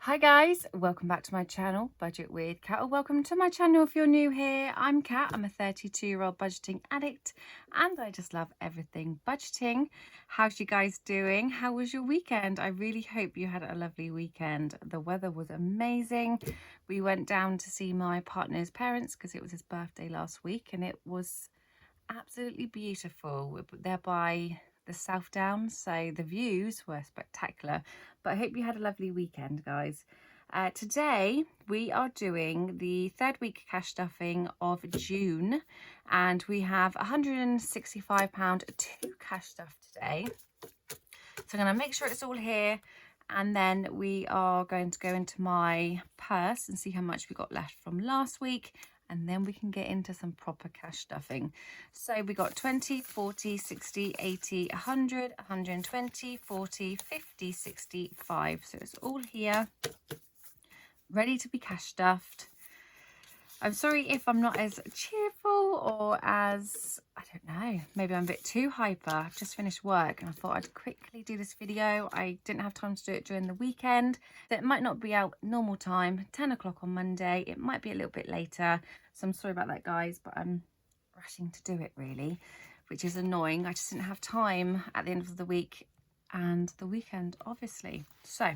Hi guys, welcome back to my channel, Budget with Kat, or welcome to my channel if you're new here. I'm Kat, I'm a 32-year-old budgeting addict and I just love everything budgeting. How's you guys doing? How was your weekend? I really hope you had a lovely weekend. The weather was amazing. We went down to see my partner's parents because it was his birthday last week and it was absolutely beautiful. They're by the South Downs, so the views were spectacular. But I hope you had a lovely weekend, guys. Today we are doing the third week cash stuffing of June, and we have £165 to cash stuff today. So I'm going to make sure it's all here, and then we are going to go into my purse and see how much we got left from last week, and then we can get into some proper cash stuffing. So we got 20, 40, 60, 80, 100, 120, 40, 50, 65. So it's all here, ready to be cash stuffed. I'm sorry if I'm not as cheerful or as, I don't know, maybe I'm a bit too hyper. I've just finished work and I thought I'd quickly do this video. I didn't have time to do it during the weekend. So it might not be out normal time, 10 o'clock on Monday. It might be a little bit later. So I'm sorry about that, guys, but I'm rushing to do it really, which is annoying. I just didn't have time at the end of the week and the weekend, obviously. So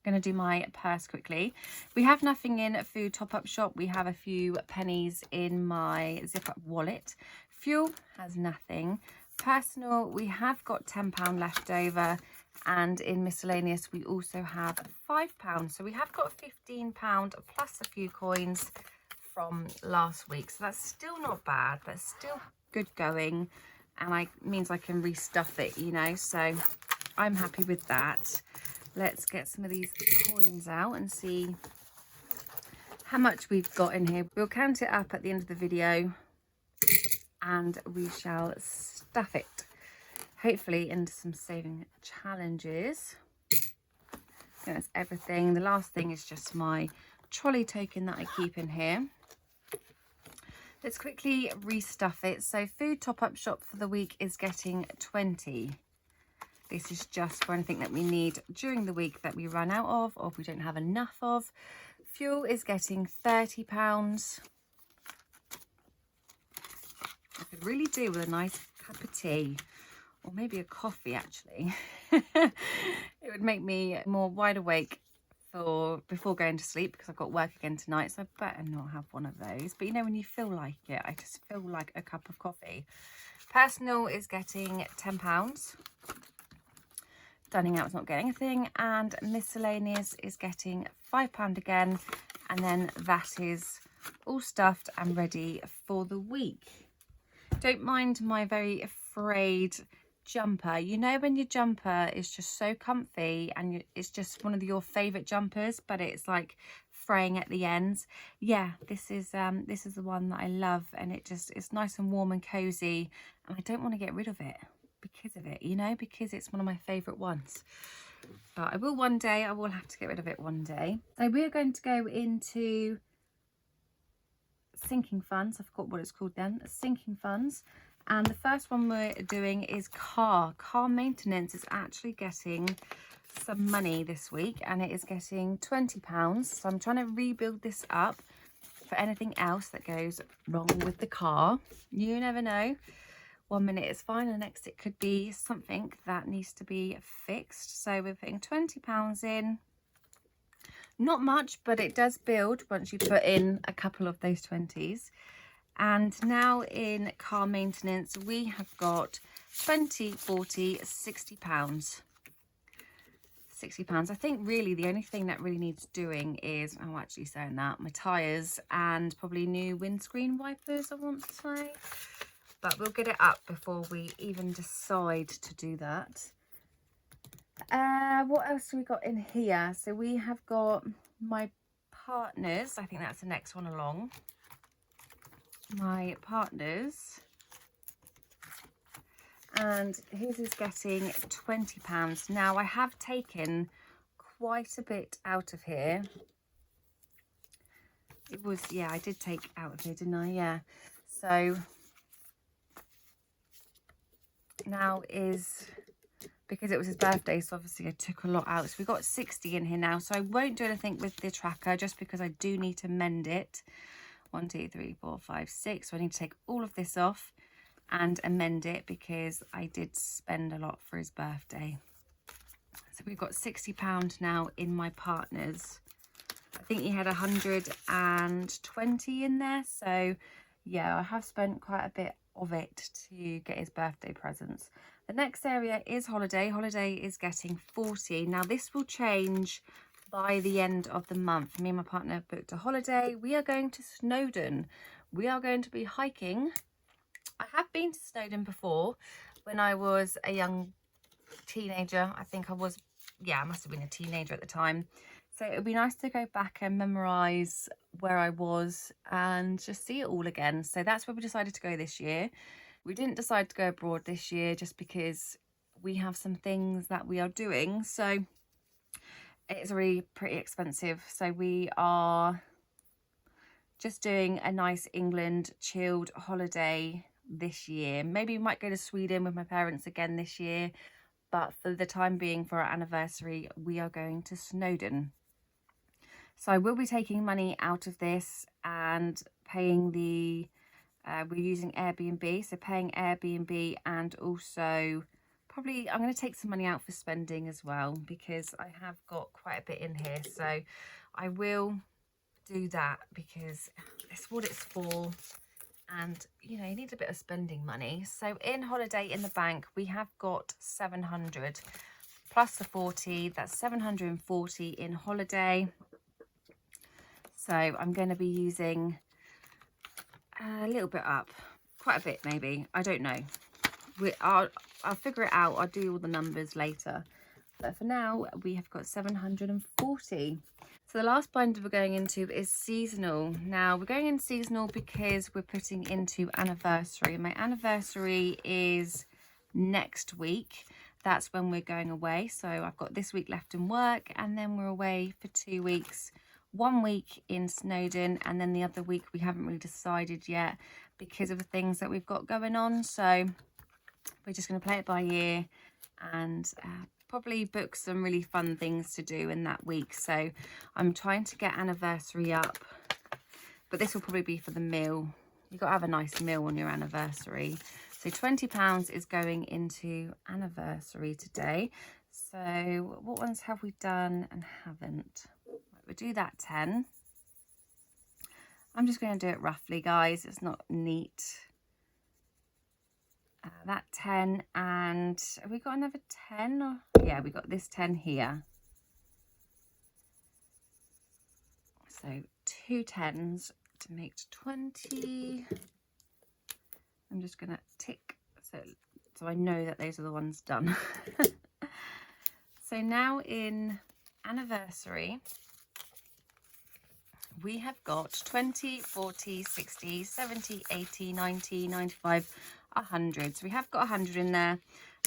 going to do my purse quickly. We have nothing in food top-up shop. We have a few pennies in my zip-up wallet. Fuel has nothing. Personal, we have got £10 left over, and in miscellaneous we also have £5. So we have got £15 plus a few coins from last week, so that's still not bad. That's still good going, and means I can restuff it, you know, so I'm happy with that. Let's get some of these coins out and see how much we've got in here. We'll count it up at the end of the video and we shall stuff it, hopefully into some saving challenges. That's everything. The last thing is just my trolley token that I keep in here. Let's quickly restuff it. So food top-up shop for the week is getting 20. This is just for anything that we need during the week that we run out of or we don't have enough of. Fuel is getting £30. I could really do with a nice cup of tea or maybe a coffee, actually. It would make me more wide awake before going to sleep because I've got work again tonight, so I better not have one of those. But you know, when you feel like it, I just feel like a cup of coffee. Personal is getting £10. Dining out is not getting anything, and miscellaneous is getting £5 again, and then that is all stuffed and ready for the week. Don't mind my very frayed jumper. You know when your jumper is just so comfy and it's just one of your favorite jumpers, but it's like fraying at the ends? Yeah, this is the one that I love, and it's nice and warm and cozy, and I don't want to get rid of it because of it, you know, because it's one of my favorite ones. But I will one day. I will have to get rid of it one day. So we're going to go into sinking funds. I forgot what it's called then. Sinking funds. And the first one we're doing is car maintenance. Is actually getting some money this week, and it is getting £20. So I'm trying to rebuild this up for anything else that goes wrong with the car. You never know. 1 minute it's fine, and the next it could be something that needs to be fixed. So we're putting £20 in. Not much, but it does build once you put in a couple of those 20s. And now in car maintenance we have got 20, 40, £60. £60. I think really the only thing that really needs doing is, I'm actually saying that, my tyres and probably new windscreen wipers, I want to say. But we'll get it up before we even decide to do that. What else have we got in here? So we have got my partner's. I think that's the next one along. My partner's. And his is getting £20. Now, I have taken quite a bit out of here. It was, yeah, I did take out of here, didn't I? Yeah. So now is because it was his birthday, so obviously I took a lot out. So we got 60 in here now, so I won't do anything with the tracker just because I do need to mend it. 1 2 3 4 5 6, so I need to take all of this off and amend it because I did spend a lot for his birthday. So we've got £60 now in my partner's. I think he had 120 in there, so yeah, I have spent quite a bit of it to get his birthday presents. The next area is holiday. Holiday is getting 40. Now this will change by the end of the month. Me and my partner booked a holiday. We are going to Snowdon. We are going to be hiking. I have been to Snowdon before when I was a young teenager. I think I was, yeah, I must have been a teenager at the time. So it would be nice to go back and memorise where I was and just see it all again. So that's where we decided to go this year. We didn't decide to go abroad this year just because we have some things that we are doing. So it's really pretty expensive. So we are just doing a nice England chilled holiday this year. Maybe we might go to Sweden with my parents again this year. But for the time being, for our anniversary, we are going to Snowdon. So I will be taking money out of this and paying the, we're using Airbnb, so paying Airbnb, and also probably I'm going to take some money out for spending as well because I have got quite a bit in here. So I will do that because it's what it's for. And, you know, you need a bit of spending money. So in holiday in the bank, we have got 700 plus the 40. That's 740 in holiday. So I'm going to be using a little bit up, quite a bit maybe. I don't know. I'll figure it out. I'll do all the numbers later. But for now, we have got 740. So the last binder we're going into is seasonal. Now we're going in seasonal because we're putting into anniversary. My anniversary is next week. That's when we're going away. So I've got this week left in work and then we're away for 2 weeks. 1 week in Snowdon and then the other week we haven't really decided yet because of the things that we've got going on. So we're just going to play it by ear and probably book some really fun things to do in that week. So I'm trying to get anniversary up, but this will probably be for the meal. You've got to have a nice meal on your anniversary. So £20 is going into anniversary today. So what ones have we done and haven't? We'll do that 10. I'm just going to do it roughly, guys. It's not neat. That 10, and have we got another 10? Or yeah, we got this 10 here. So 2 10s to make 20. I'm just going to tick so I know that those are the ones done. So now in anniversary, we have got 20, 40, 60, 70, 80, 90, 95, 100. So we have got 100 in there.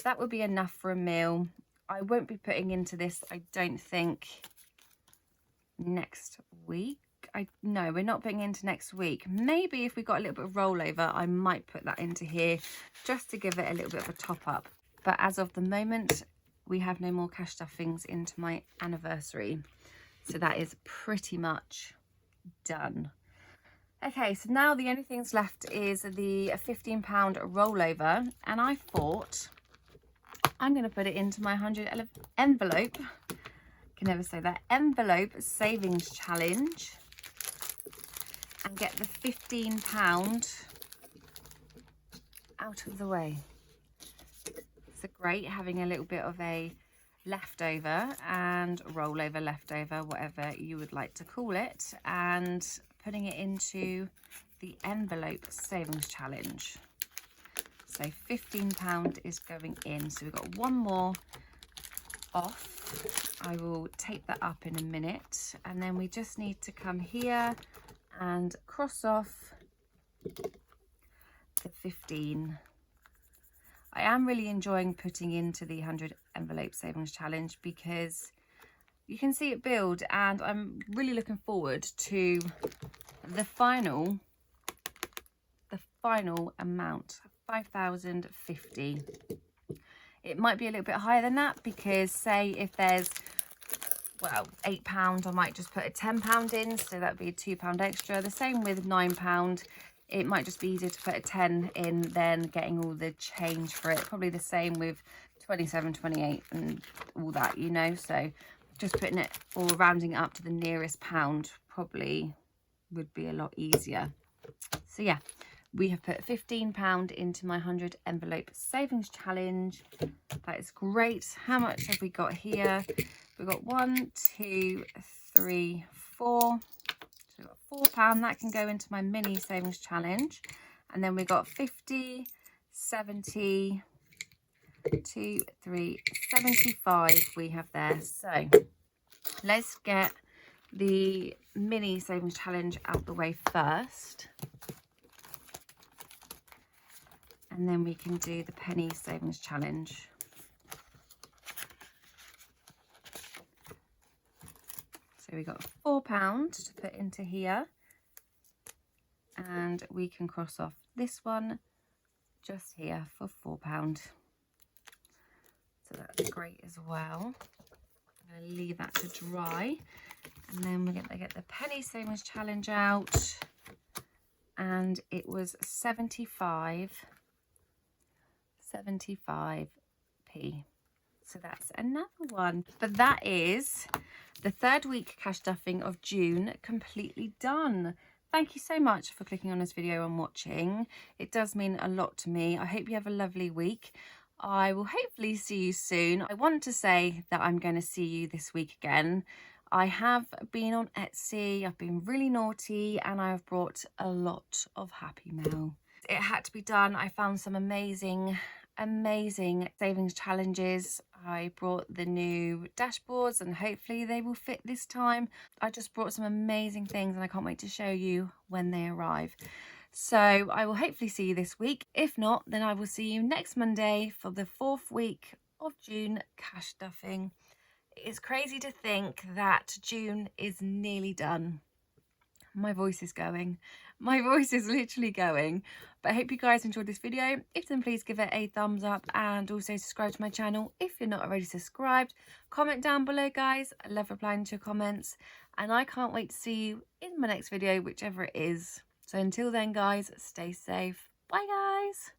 That would be enough for a meal. I won't be putting into this, I don't think, next week. No, we're not putting into next week. Maybe if we got a little bit of rollover, I might put that into here just to give it a little bit of a top up. But as of the moment, we have no more cash stuffings into my anniversary. So that is pretty much done. Okay, so now the only things left is the £15 rollover, and I thought I'm going to put it into my 100 envelope, can never say that, envelope savings challenge, and get the £15 out of the way. So great having a little bit of a leftover and rollover, leftover, whatever you would like to call it, and putting it into the envelope savings challenge. So £15 is going in. So we've got one more off. I will take that up in a minute, and then we just need to come here and cross off the 15. I am really enjoying putting into the 100 envelope savings challenge because you can see it build, and I'm really looking forward to the final amount, 5,050. It might be a little bit higher than that, because say if there's, well, £8, I might just put a £10 in, so that'd be a £2 extra. The same with £9. It might just be easier to put a 10 in than getting all the change for it. Probably the same with 27, 28 and all that, you know. So just putting it or rounding it up to the nearest pound probably would be a lot easier. So yeah, we have put £15 into my 100 envelope savings challenge. That is great. How much have we got here? We've got 1, 2, 3, 4. So we've got £4. That can go into my mini savings challenge. And then we've got 50, 70, 2, 3, 75 we have there. So let's get the mini savings challenge out the way first. And then we can do the penny savings challenge. So we got £4 to put into here. And we can cross off this one just here for £4. So that's great as well. I'm going to leave that to dry. And then we're going to get the penny savings challenge out. And it was 75p. So that's another one. But that is the 3rd week cash stuffing of June completely done. Thank you so much for clicking on this video and watching. It does mean a lot to me. I hope you have a lovely week. I will hopefully see you soon. I want to say that I'm going to see you this week again. I have been on Etsy, I've been really naughty, and I have brought a lot of happy mail. It had to be done. I found some amazing savings challenges. I brought the new dashboards and hopefully they will fit this time. I just brought some amazing things and I can't wait to show you when they arrive. So I will hopefully see you this week. If not, then I will see you next Monday for the 4th week of June cash stuffing. It's crazy to think that June is nearly done. My voice is going. My voice is literally going. But I hope you guys enjoyed this video. If then, please give it a thumbs up and also subscribe to my channel if you're not already subscribed. Comment down below, guys. I love replying to your comments. And I can't wait to see you in my next video, whichever it is. So until then, guys, stay safe. Bye, guys.